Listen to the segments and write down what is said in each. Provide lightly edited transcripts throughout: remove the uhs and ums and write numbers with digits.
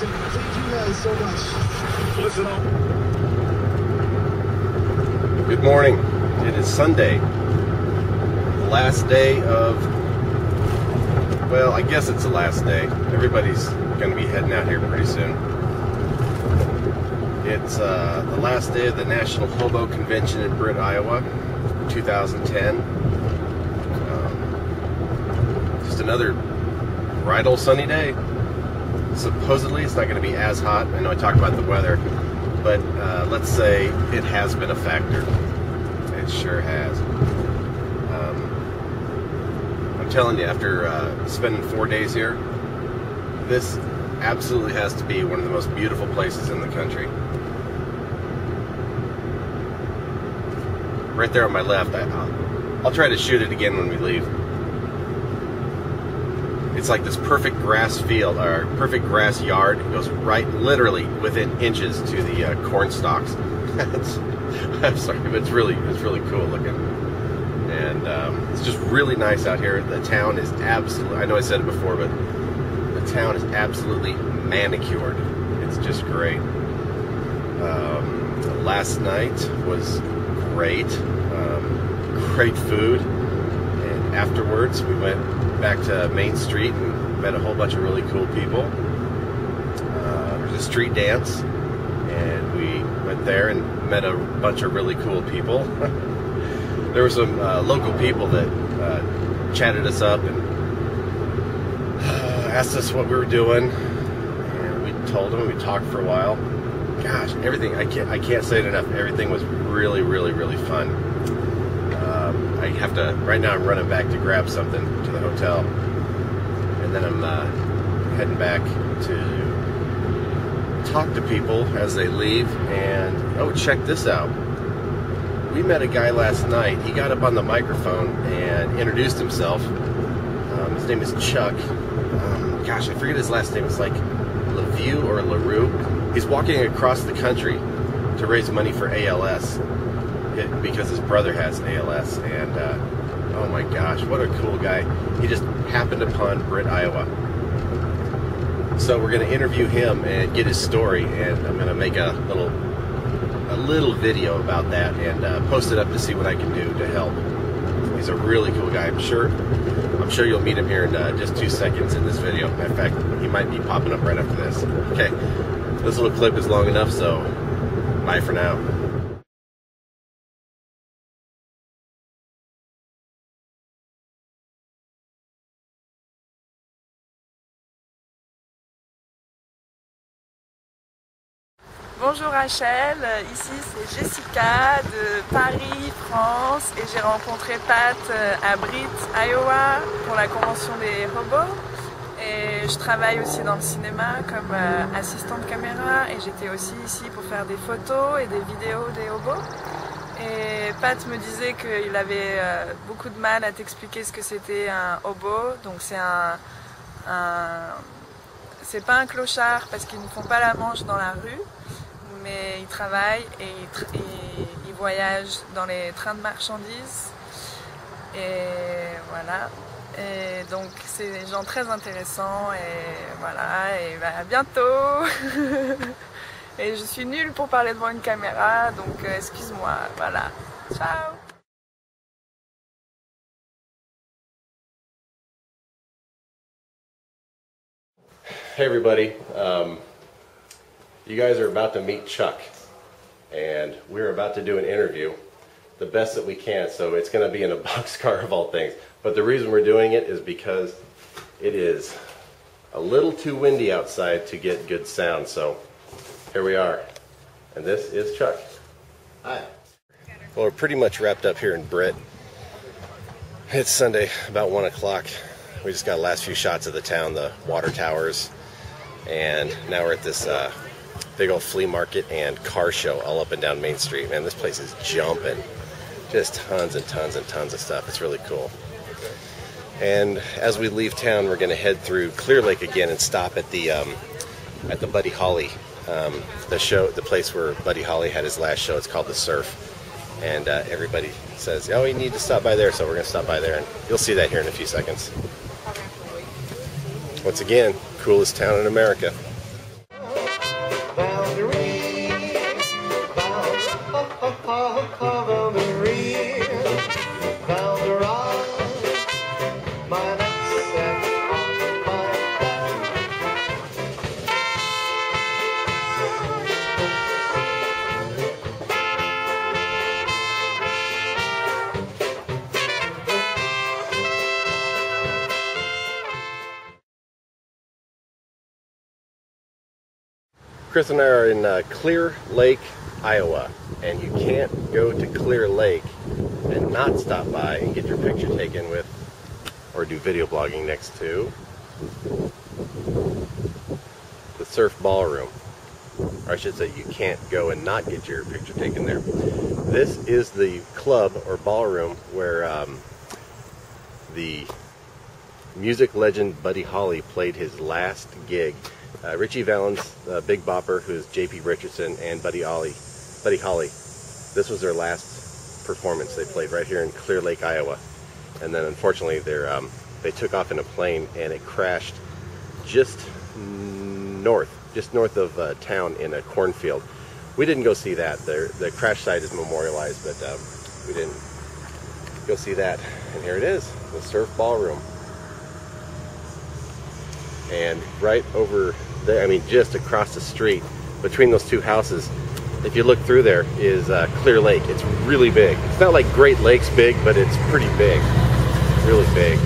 Listen, thank you guys so much. Listen up. Good morning. It is Sunday. The last day of, well, I guess it's the last day. Everybody's going to be heading out here pretty soon. It's the last day of the National Hobo Convention in Britt, Iowa, 2010. Just another right old sunny day. Supposedly it's not going to be as hot. I know I talked about the weather, but let's say it has been a factor. It sure has. I'm telling you, after spending 4 days here, this absolutely has to be one of the most beautiful places in the country. Right there on my left, I'll try to shoot it again when we leave. It's like this perfect grass field, or perfect grass yard. It goes right, literally, within inches to the corn stalks. I'm sorry, but it's really cool looking. And it's just really nice out here. The town is absolutely, I know I said it before, but the town is absolutely manicured. It's just great. Last night was great. Great food. And afterwards, we went back to Main Street and met a whole bunch of really cool people. There's a street dance, and we went there and met a bunch of really cool people. There were some local people that chatted us up and asked us what we were doing, and we told them. We talked for a while. Gosh, everything, I can't say it enough. Everything was really fun. I have to, right now I'm running back to grab something to the hotel, and then I'm heading back to talk to people as they leave. And oh, check this out. We met a guy last night. He got up on the microphone and introduced himself. His name is Chuck. Gosh, I forget his last name. It's like LaRue or LaRue. He's walking across the country to raise money for ALS, because his brother has ALS. And oh my gosh, what a cool guy. He just happened upon Britt, Iowa. So we're going to interview him and get his story, and I'm going to make a little video about that and post it up to see what I can do to help. He's a really cool guy. I'm sure you'll meet him here in just 2 seconds in this video. In fact, he might be popping up right after this. Okay, this little clip is long enough, so bye for now. Bonjour Rachel, ici c'est Jessica de Paris, France, et j'ai rencontré Pat à Britt, Iowa pour la convention des hobos. Et je travaille aussi dans le cinéma comme assistante caméra, et j'étais aussi ici pour faire des photos et des vidéos des hobos. Et Pat me disait qu'il avait beaucoup de mal à t'expliquer ce que c'était un hobo. Donc c'est c'est pas un clochard parce qu'ils ne font pas la manche dans la rue, mais ils travaillent et ils voyagent dans les trains de marchandises. Et voilà. Et donc c'est des gens très intéressants, et voilà, et bah, à bientôt. Et je suis nulle pour parler devant une caméra, donc excuse-moi, voilà. Ciao. Hey everybody, you guys are about to meet Chuck, and we're about to do an interview the best that we can, so it's going to be in a boxcar of all things. But the reason we're doing it is because it is a little too windy outside to get good sound, so here we are. And this is Chuck. Hi. Well, we're pretty much wrapped up here in Britt. It's Sunday, about 1 o'clock. We just got the last few shots of the town, the water towers, and now we're at this big old flea market and car show all up and down Main Street. Man, this place is jumping. Just tons and tons and tons of stuff. It's really cool. And as we leave town, we're going to head through Clear Lake again and stop at the Buddy Holly, the place where Buddy Holly had his last show. It's called The Surf. And everybody says, oh, you need to stop by there, so we're going to stop by there. And you'll see that here in a few seconds. Once again, coolest town in America. Chris and I are in Clear Lake, Iowa, and you can't go to Clear Lake and not stop by and get your picture taken with, or do video blogging next to, the Surf Ballroom. Or I should say, you can't go and not get your picture taken there. This is the club or ballroom where the music legend Buddy Holly played his last gig. Richie Valens, Big Bopper, who's J.P. Richardson, and Buddy Holly. This was their last performance. They played right here in Clear Lake, Iowa. And then unfortunately they took off in a plane and it crashed just north of town in a cornfield. We didn't go see that. The crash site is memorialized, but we didn't go see that. And here it is, the Surf Ballroom. And right over there, I mean just across the street between those two houses, if you look through there, is Clear Lake. It's really big. It's not like Great Lakes big, but it's pretty big. Really big.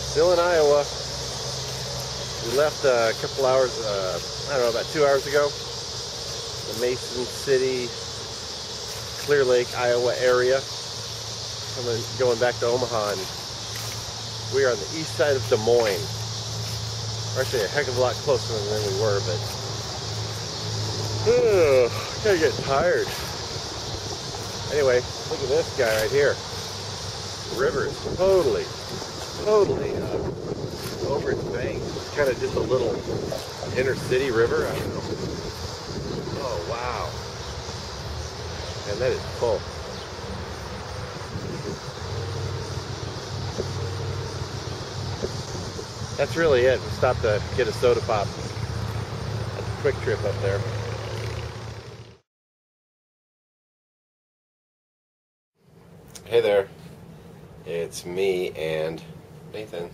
Still in Iowa. We left a couple hours, I don't know, about 2 hours ago. The Mason City, Clear Lake, Iowa area. Going back to Omaha, and we are on the east side of Des Moines. We're actually a heck of a lot closer than we were, but kind of getting tired. Anyway, look at this guy right here. The river is totally over its banks. It's kind of just a little inner city river. I don't know. Oh wow. And that is full. That's really it. We stopped to get a soda pop. That's a quick trip up there. Hey there. It's me and Nathan.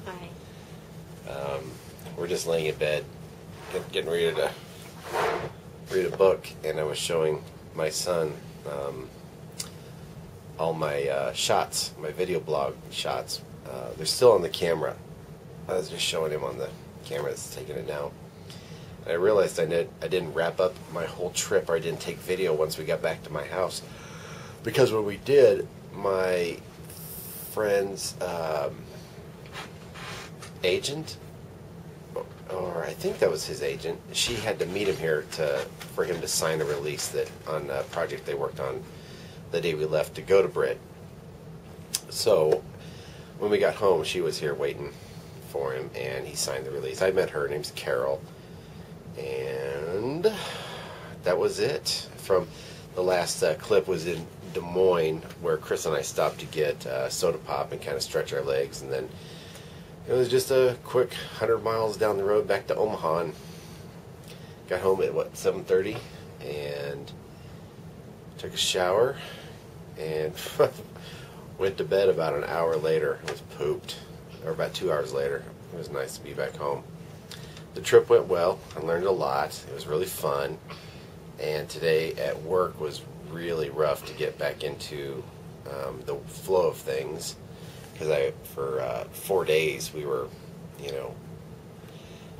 Hi. We're just laying in bed, getting ready to read a book, and I was showing my son all my shots, my video blog shots. They're still on the camera. I was just showing him on the camera that's taking it now. And I realized I didn't wrap up my whole trip, or I didn't take video once we got back to my house. Because when we did, my friend's agent, or I think that was his agent, she had to meet him here for him to sign a release that on a project they worked on the day we left to go to Britt. So when we got home, she was here waiting for him, and he signed the release. I met her. Her name's Carol, and that was it. From the last clip was in Des Moines, where Chris and I stopped to get soda pop and kind of stretch our legs, and then it was just a quick 100 miles down the road back to Omaha, and got home at 7:30 and took a shower and went to bed about an hour later. It was pooped, or about 2 hours later. It was nice to be back home. The trip went well. I learned a lot. It was really fun, and today at work was really rough to get back into the flow of things, because for 4 days we were,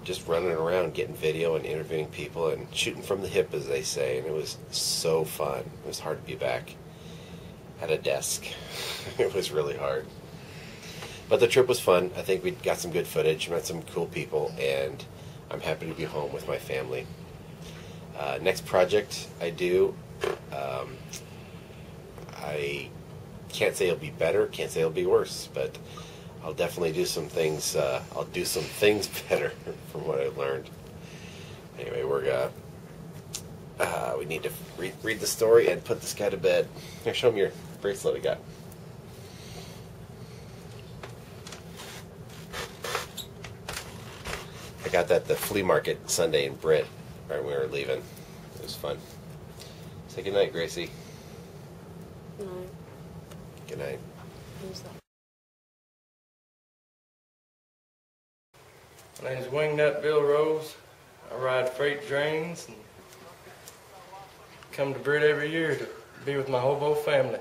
just running around getting video and interviewing people and shooting from the hip, as they say, and it was so fun. It was hard to be back at a desk. It was really hard, but the trip was fun. I think we got some good footage, met some cool people, and I'm happy to be home with my family. Next project I do, I can't say it'll be better, can't say it'll be worse, but I'll definitely do some things. I'll do some things better from what I've learned. Anyway, we need to read the story and put this guy to bed. Here, show him your bracelet I got. I got that at the flea market Sunday in Britt, right when we were leaving. It was fun. Say good night, Gracie. Good night. Good night. Who's that? My name's Wingnut Bill Rose. I ride freight trains and come to Britt every year to be with my hobo family.